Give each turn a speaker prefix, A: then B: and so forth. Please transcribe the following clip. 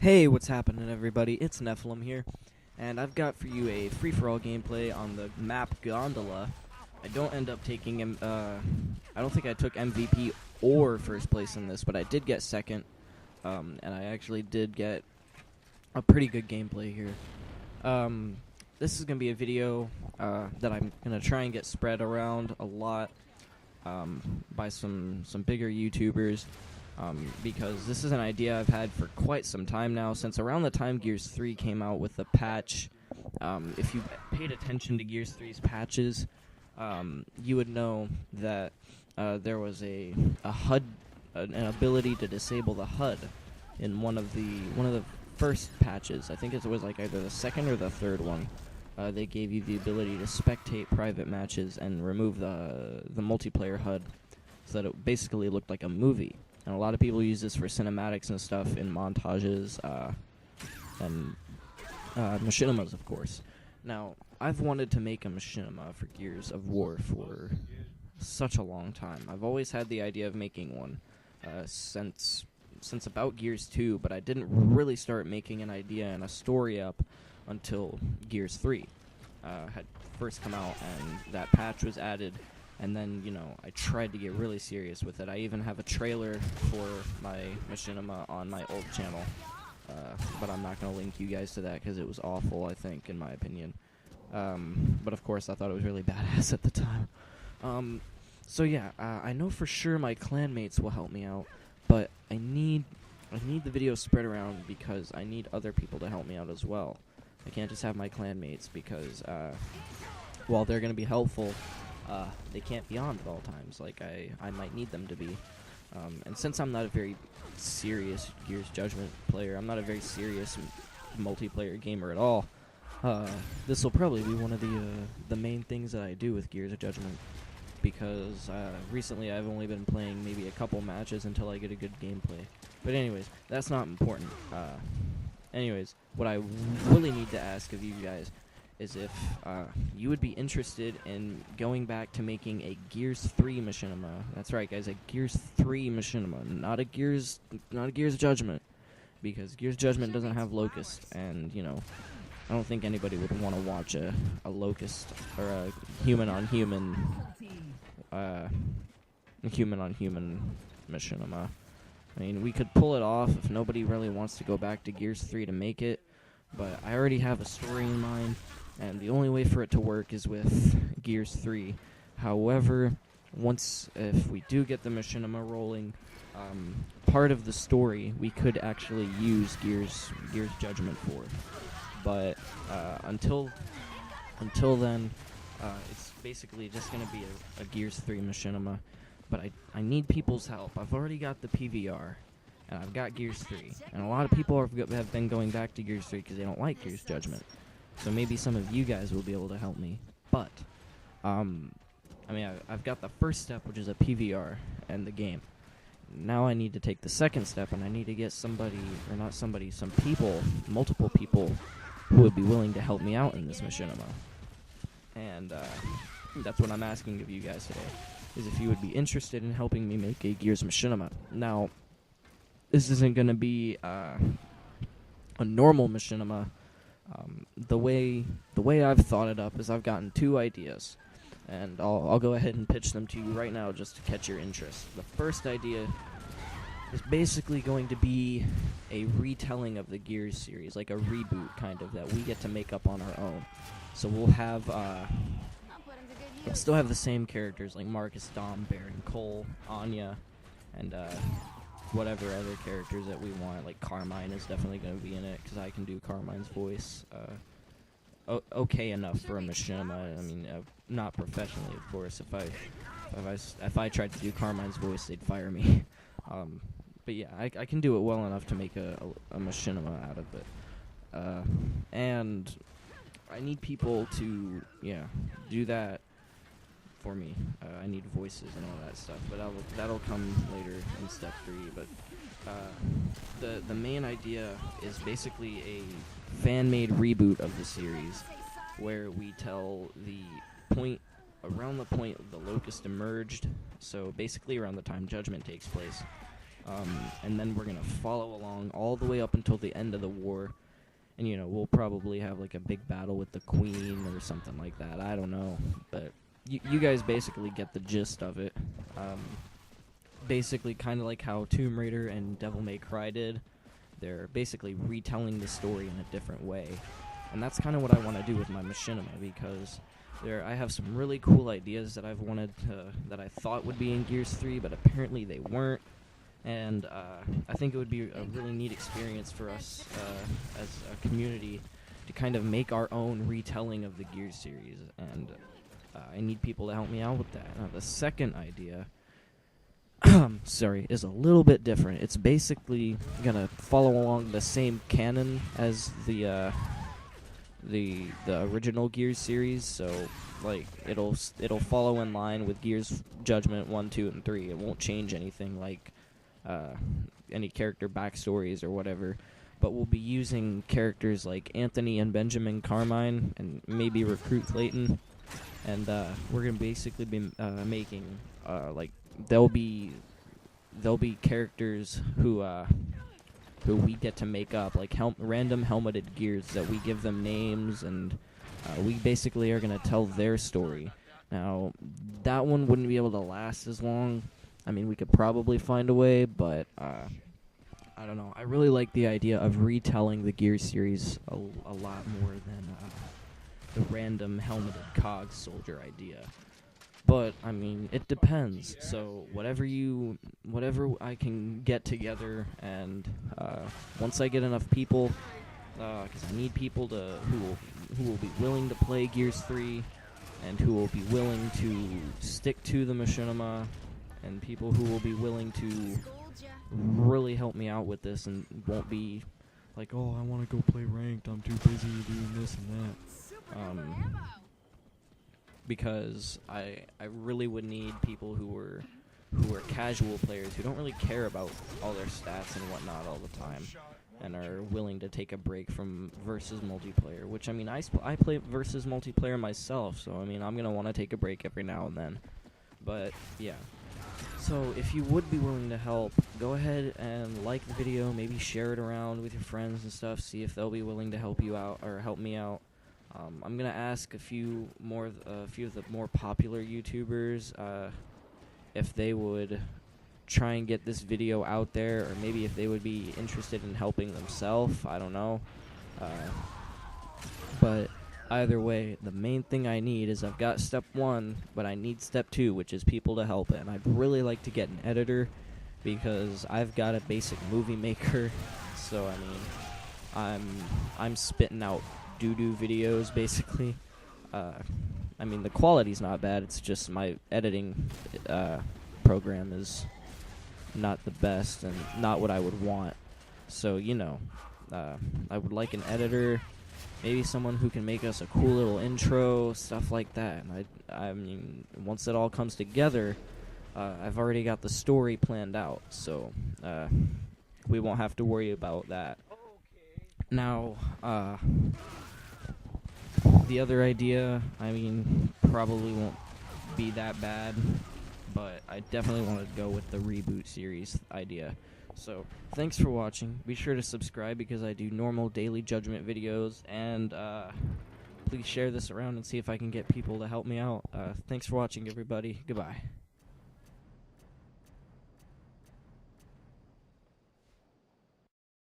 A: Hey, what's happening, everybody? It's Nephilim here, and I've got for you a free-for-all gameplay on the map Gondola. I don't end up taking I don't think I took MVP or first place in this, but I did get second, and I actually did get a pretty good gameplay here. This is gonna be a video that I'm gonna try and get spread around a lot by some bigger YouTubers. Because this is an idea I've had for quite some time now, since around the time Gears 3 came out with the patch. If you paid attention to Gears 3's patches, you would know that there was a HUD, an ability to disable the HUD in one of the first patches. I think it was like either the second or the third one. They gave you the ability to spectate private matches and remove the multiplayer HUD, so that it basically looked like a movie. And a lot of people use this for cinematics and stuff in montages, and machinimas, of course. Now, I've wanted to make a machinima for Gears of War for such a long time. I've always had the idea of making one since about Gears 2, but I didn't really start making an idea and a story up until Gears 3 had first come out, and that patch was added. And then, I tried to get really serious with it. I even have a trailer for my machinima on my old channel. But I'm not going to link you guys to that because it was awful, I think, in my opinion. But of course, I thought it was really badass at the time. So yeah, I know for sure my clanmates will help me out. But I need the video spread around because I need other people to help me out as well. I can't just have my clanmates because, while they're going to be helpful, they can't be on at all times, like I might need them to be. And since I'm not a very serious Gears Judgment player, I'm not a very serious multiplayer gamer at all, this will probably be one of the main things that I do with Gears of Judgment, because recently I've only been playing maybe a couple matches until I get a good gameplay. But anyways, that's not important. Anyways, what I really need to ask of you guys is if you would be interested in going back to making a Gears 3 machinima. That's right, guys, a Gears 3 machinima, not a Gears Judgment, because Gears Judgment doesn't have Locust, and I don't think anybody would want to watch a Locust or a human on human machinima. I mean, we could pull it off if nobody really wants to go back to Gears 3 to make it, but I already have a story in mind. And the only way for it to work is with Gears 3. However, if we do get the machinima rolling, part of the story we could actually use Gears Judgment for. But until then, it's basically just going to be a Gears 3 machinima. But I need people's help. I've already got the PVR, and I've got Gears 3. And a lot of people have been going back to Gears 3 because they don't like Gears Judgment. So maybe some of you guys will be able to help me. But, I've got the first step, which is a PVR and the game. Now I need to take the second step, and I need to get some people, multiple people, who would be willing to help me out in this machinima. And that's what I'm asking of you guys today, is if you would be interested in helping me make a Gears machinima. Now, this isn't going to be a normal machinima. The way I've thought it up is I've gotten two ideas, and I'll go ahead and pitch them to you right now just to catch your interest. The first idea is basically going to be a retelling of the Gears series, like a reboot kind of, that we get to make up on our own. So we'll still have the same characters like Marcus, Dom, Baron, Cole, Anya, and whatever other characters that we want. Like Carmine is definitely going to be in it because I can do Carmine's voice okay enough for a machinima. I mean, not professionally, of course. If I tried to do Carmine's voice, they'd fire me. But yeah, I can do it well enough to make a machinima out of it. And I need people to do that for me. I need voices and all that stuff, but that'll come later in step 3. But the main idea is basically a fan-made reboot of the series, where we tell around the point the Locust emerged, so basically around the time Judgment takes place. and then we're gonna follow along all the way up until the end of the war. And, you know, we'll probably have, like, a big battle with the Queen or something like that. I don't know. But you guys basically get the gist of it. Basically, kind of like how Tomb Raider and Devil May Cry did. They're basically retelling the story in a different way. And that's kind of what I want to do with my Machinima, because I have some really cool ideas that I've wanted to, that I thought would be in Gears 3, but apparently they weren't. And I think it would be a really neat experience for us as a community to kind of make our own retelling of the Gears series. And I need people to help me out with that. Now, the second idea, is a little bit different. It's basically gonna follow along the same canon as the original Gears series. So, like, it'll follow in line with Gears Judgment 1, 2, and 3. It won't change anything, like any character backstories or whatever, but we'll be using characters like Anthony and Benjamin Carmine and maybe Recruit Clayton, and we're gonna basically be making like there'll be characters who we get to make up, like random helmeted Gears that we give them names, and we basically are gonna tell their story. Now, that one wouldn't be able to last as long. I mean, we could probably find a way, but I don't know. I really like the idea of retelling the Gears series a lot more than the random helmeted COG soldier idea. But, I mean, it depends. So, whatever I can get together, and once I get enough people, because I need people who will be willing to play Gears 3, and who will be willing to stick to the Machinima, and people who will be willing to really help me out with this and won't be like, oh, I want to go play ranked, I'm too busy doing this and that. Because I really would need people who are casual players, who don't really care about all their stats and whatnot all the time, and are willing to take a break from versus multiplayer, which, I mean, I play versus multiplayer myself, so, I mean, I'm going to want to take a break every now and then. But, yeah. So, if you would be willing to help, go ahead and like the video, maybe share it around with your friends and stuff, see if they'll be willing to help you out, or help me out. I'm gonna ask a few of the more popular YouTubers if they would try and get this video out there, or maybe if they would be interested in helping themselves. I don't know. But either way, the main thing I need is, I've got step 1, but I need step 2, which is people to help it. And I'd really like to get an editor, because I've got a basic movie maker. So, I mean, I'm spitting out doo-doo videos, basically. I mean, the quality's not bad, it's just my editing program is not the best and not what I would want. So, you know, I would like an editor, maybe someone who can make us a cool little intro, stuff like that. And I mean, once it all comes together, I've already got the story planned out, so we won't have to worry about that. Now, the other idea, I mean, probably won't be that bad, but I definitely want to go with the reboot series idea. So, thanks for watching. Be sure to subscribe, because I do normal daily Judgment videos, and please share this around and see if I can get people to help me out. Thanks for watching, everybody. Goodbye.